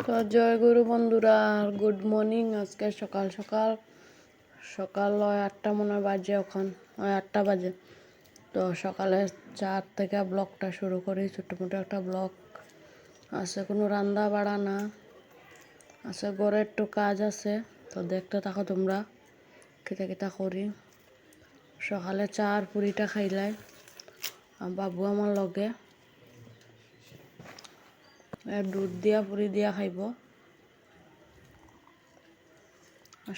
তো জয় গুরু বন্ধুরা, good morning. আজকে সকাল সকাল সকাল 8টা মনে বাজে, এখন 8টা বাজে। তো সকালে 4 থেকে ব্লগটা শুরু করি। ছোট্টমোটো একটা ব্লগ আছে, কোনো রান্না বাড়া না আছে, ঘরে একটু কাজ আছে। তো দেখতে থাকো তোমরা কিতা কিতা করি। সকালে চা আর পুরিটা খাইলাই, বাবু আমার লগে দুধ দিয়া পুরি দিয়া খাইব।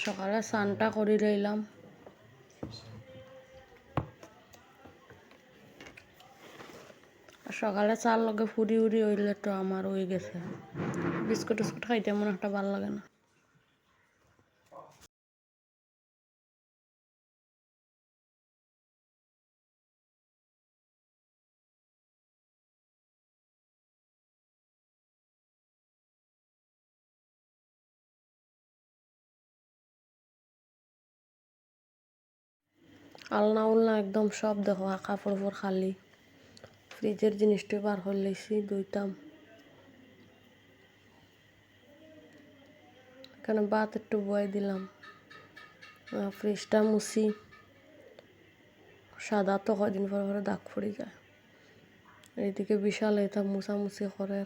সকালে স্নানটা করে রইলাম। সকালে চার লগে ফুরি উড়ি হইলে তো আমার হয়ে গেছে। বিস্কুট টিস্কুট খাইতে এমন একটা ভালো লাগে না। আলনা উলনা একদম সব দেখো, কাপড় উপর খালি। ফ্রিজের জিনিসটা বার করে লইছি, দুইতাম। এখানে ভাত একটু বয়ে দিলাম। ফ্রিজটা মুছি, সাদা তো কদিন পরে দাগ পড়ে যায়। এইদিকে বিশাল এটা মুছামুছি করে।